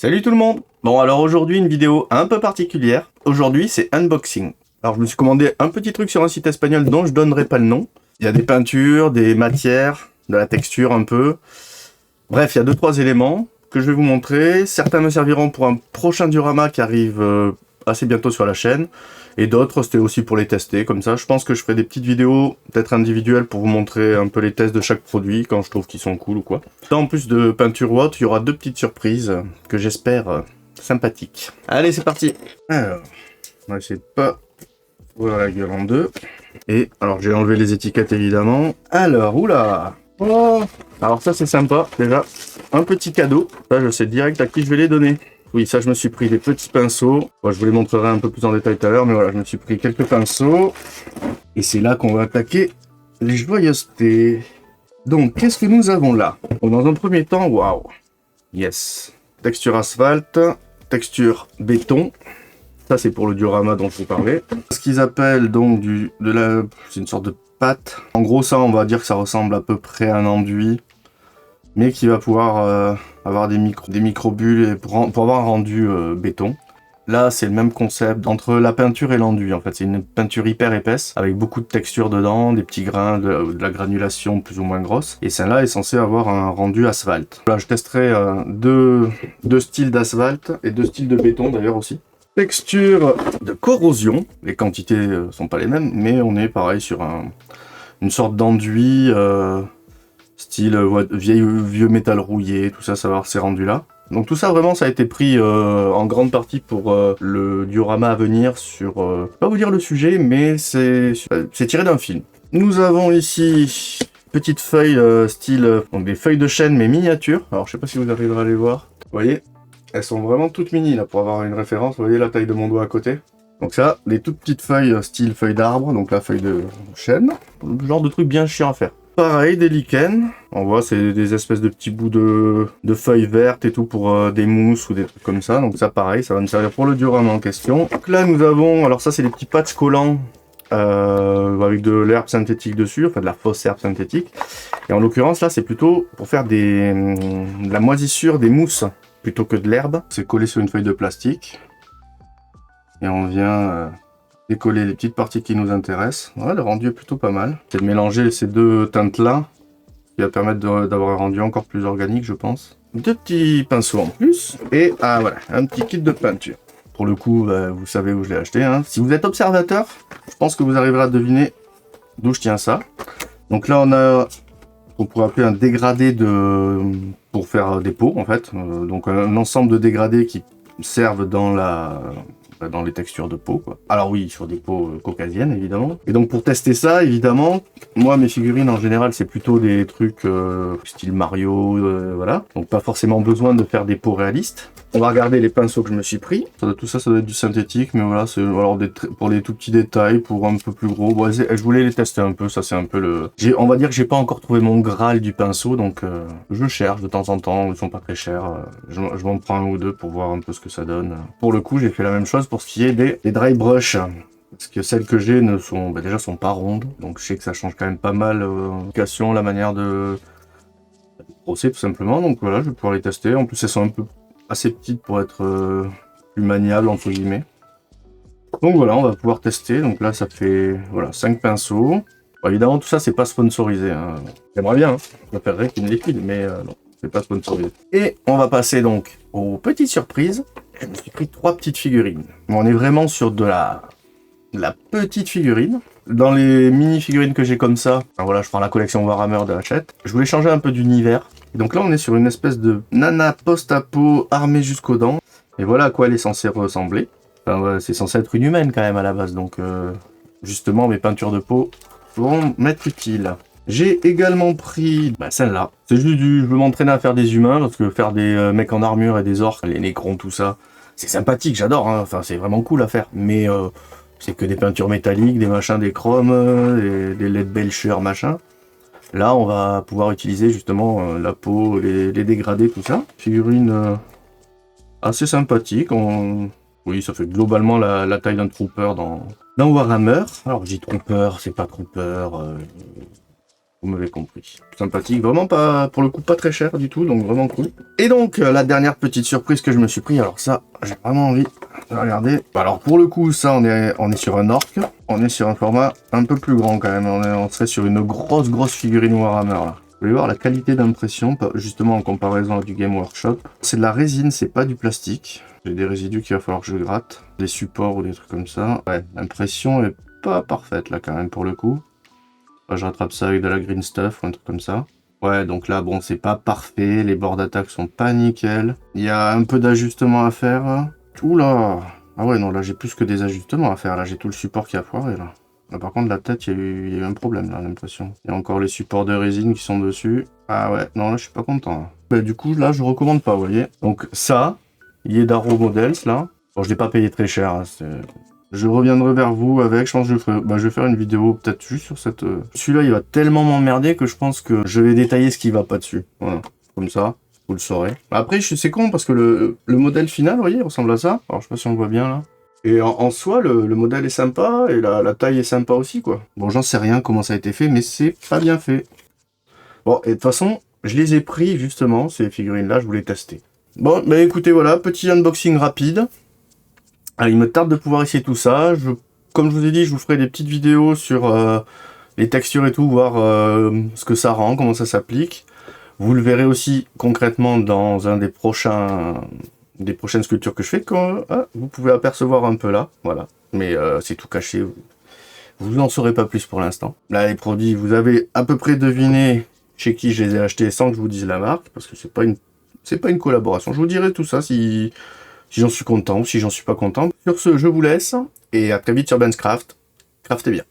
Salut tout le monde. Bon alors aujourd'hui une vidéo un peu particulière. Aujourd'hui c'est unboxing. Alors je me suis commandé un petit truc sur un site espagnol dont je donnerai pas le nom. Il y a des peintures, des matières, de la texture un peu. Bref, il y a 2-3 éléments que je vais vous montrer. Certains me serviront pour un prochain diorama qui arrive assez bientôt sur la chaîne. Et d'autres, c'était aussi pour les tester, comme ça. Je pense que je ferai des petites vidéos, peut-être individuelles, pour vous montrer un peu les tests de chaque produit, quand je trouve qu'ils sont cool ou quoi. Là, en plus de peinture ou autre, il y aura 2 petites surprises, que j'espère sympathiques. Allez, c'est parti. Alors, on va essayer de pas ouvrir la gueule en deux. Et, alors, j'ai enlevé les étiquettes, évidemment. Alors, oula. Oh. Alors ça, c'est sympa, déjà. Un petit cadeau. Ça, je sais direct à qui je vais les donner. Oui, ça, je me suis pris des petits pinceaux. Bon, je vous les montrerai un peu plus en détail tout à l'heure, mais voilà, je me suis pris quelques pinceaux. Et c'est là qu'on va attaquer les joyeusetés. Donc, qu'est-ce que nous avons là? Bon, dans un premier temps, waouh. Yes. Texture asphalte, texture béton. Ça, c'est pour le diorama dont je vous parlais. Ce qu'ils appellent donc c'est une sorte de pâte. En gros, ça, on va dire que ça ressemble à peu près à un enduit, mais qui va pouvoir avoir des micro-bulles pour avoir un rendu béton. Là, c'est le même concept entre la peinture et l'enduit. En fait, c'est une peinture hyper épaisse, avec beaucoup de texture dedans, des petits grains, de la granulation plus ou moins grosse. Et celle-là est censée avoir un rendu asphalte. Là, je testerai deux styles d'asphalte et 2 styles de béton d'ailleurs aussi. Texture de corrosion. Les quantités sont pas les mêmes, mais on est pareil sur une sorte d'enduit... style vieux métal rouillé, tout ça, ça va avoir ces rendus là. Donc tout ça vraiment ça a été pris en grande partie pour le diorama à venir sur, pas vous dire le sujet, mais c'est tiré d'un film. Nous avons ici petites feuilles style, donc des feuilles de chêne mais miniatures. Alors je sais pas si vous arriverez à les voir. Vous voyez, elles sont vraiment toutes mini là pour avoir une référence. Vous voyez la taille de mon doigt à côté. Donc ça, des toutes petites feuilles style feuille d'arbre, donc la feuille de chêne. Le genre de truc bien chiant à faire. Pareil, des lichens. On voit, c'est des espèces de petits bouts de feuilles vertes et tout pour des mousses ou des trucs comme ça. Donc ça, pareil, ça va me servir pour le diorama en question. Donc là, nous avons... Alors ça, c'est des petits patchs collants avec de l'herbe synthétique dessus, enfin de la fausse herbe synthétique. Et en l'occurrence, là, c'est plutôt pour faire de la moisissure des mousses plutôt que de l'herbe. C'est collé sur une feuille de plastique. Et on vient... décoller les petites parties qui nous intéressent. Ouais, le rendu est plutôt pas mal. C'est de mélanger ces 2 teintes-là, qui va permettre d'avoir un rendu encore plus organique, je pense. 2 petits pinceaux en plus, et voilà, un petit kit de peinture. Pour le coup, vous savez où je l'ai acheté. Hein. Si vous êtes observateur, je pense que vous arriverez à deviner d'où je tiens ça. Donc là, on a, on pourrait appeler un dégradé pour faire des pots, en fait. Donc un ensemble de dégradés qui servent dans les textures de peau, quoi. Alors oui, sur des peaux caucasiennes, évidemment. Et donc pour tester ça, évidemment, moi, mes figurines, en général, c'est plutôt des trucs style Mario, voilà. Donc pas forcément besoin de faire des peaux réalistes. On va regarder les pinceaux que je me suis pris. Tout ça, ça doit être du synthétique, mais voilà, c'est alors pour les tout petits détails, pour un peu plus gros. Bon, je voulais les tester un peu, ça c'est un peu le... On va dire que j'ai pas encore trouvé mon Graal du pinceau, donc je cherche de temps en temps, ils sont pas très chers. Je m'en prends 1 ou 2 pour voir un peu ce que ça donne. Pour le coup, j'ai fait la même chose pour ce qui est des dry brush. Parce que celles que j'ai ne sont, déjà sont pas rondes, donc je sais que ça change quand même pas mal l'application, la manière de brosser tout simplement. Donc voilà, je vais pouvoir les tester. En plus, elles sont un peu assez petites pour être plus maniables entre guillemets. Donc voilà, on va pouvoir tester. Donc là, ça fait voilà 5 pinceaux. Bon, évidemment, tout ça, c'est pas sponsorisé. Hein. J'aimerais bien, hein. Je préférerais qu'ils me les filent, mais non, c'est pas sponsorisé. Et on va passer donc aux petites surprises. Je me suis pris 3 petites figurines. On est vraiment sur de la petite figurine. Dans les mini figurines que j'ai comme ça, enfin, voilà, je prends la collection Warhammer de Hachette. Je voulais changer un peu d'univers. Donc là, on est sur une espèce de nana post-apo armée jusqu'aux dents. Et voilà à quoi elle est censée ressembler. Enfin, ouais, c'est censé être une humaine quand même à la base. Donc justement, mes peintures de peau vont m'être utiles. J'ai également pris celle-là. C'est juste je veux m'entraîner à faire des humains, parce que faire des mecs en armure et des orques, les nécrons, tout ça, c'est sympathique, j'adore, hein. Enfin c'est vraiment cool à faire. Mais c'est que des peintures métalliques, des machins, des chromes, des LED belcher, machin. Là, on va pouvoir utiliser justement la peau, les dégradés, tout ça. Figurine assez sympathique. Oui, ça fait globalement la taille d'un trooper dans Warhammer. Alors, je dis trooper, c'est pas trooper. Vous m'avez compris. Sympathique, vraiment pas, pour le coup, pas très cher du tout, donc vraiment cool. Et donc, la dernière petite surprise que je me suis pris, alors ça, j'ai vraiment envie de regarder. Alors pour le coup, ça, on est sur un orc. On est sur un format un peu plus grand quand même. On serait sur une grosse figurine Warhammer là. Vous voulez voir la qualité d'impression, justement en comparaison à du Game Workshop. C'est de la résine, c'est pas du plastique. J'ai des résidus qu'il va falloir que je gratte. Des supports ou des trucs comme ça. Ouais, l'impression est pas parfaite là quand même pour le coup. Je rattrape ça avec de la green stuff ou un truc comme ça. Ouais, donc là, bon, c'est pas parfait. Les bords d'attaque sont pas nickel. Il y a un peu d'ajustement à faire. Oula! Ah ouais, non, là, j'ai plus que des ajustements à faire. Là, j'ai tout le support qui a foiré, là. Là, par contre, la tête, il y a eu un problème, là, l'impression. Il y a encore les supports de résine qui sont dessus. Ah ouais, non, là, je suis pas content. Là. Bah, du coup, là, je recommande pas, vous voyez. Donc, ça, Yedaro Models, là. Bon, je l'ai pas payé très cher, hein, je reviendrai vers vous avec, je pense que je vais faire une vidéo peut-être juste sur cette... Celui-là, il va tellement m'emmerder que je pense que je vais détailler ce qui va pas dessus. Voilà, comme ça, vous le saurez. Après, c'est con parce que le modèle final, vous voyez, il ressemble à ça. Alors, je sais pas si on le voit bien, là. Et en soi, le modèle est sympa et la taille est sympa aussi, quoi. Bon, j'en sais rien comment ça a été fait, mais c'est pas bien fait. Bon, et de toute façon, je les ai pris, justement, ces figurines-là, je voulais tester. Bon, bah écoutez, voilà, petit unboxing rapide. Il me tarde de pouvoir essayer tout ça. Comme je vous ai dit, je vous ferai des petites vidéos sur les textures et tout, voir ce que ça rend, comment ça s'applique. Vous le verrez aussi concrètement dans un des prochaines sculptures que je fais, quand vous pouvez apercevoir un peu là, voilà. Mais c'est tout caché, vous n'en saurez pas plus pour l'instant. Là, les produits, vous avez à peu près deviné chez qui je les ai achetés sans que je vous dise la marque, parce que c'est pas une collaboration. Je vous dirai tout ça si j'en suis content ou si j'en suis pas content. Sur ce, je vous laisse et à très vite sur Ben's Craft. Craftez bien.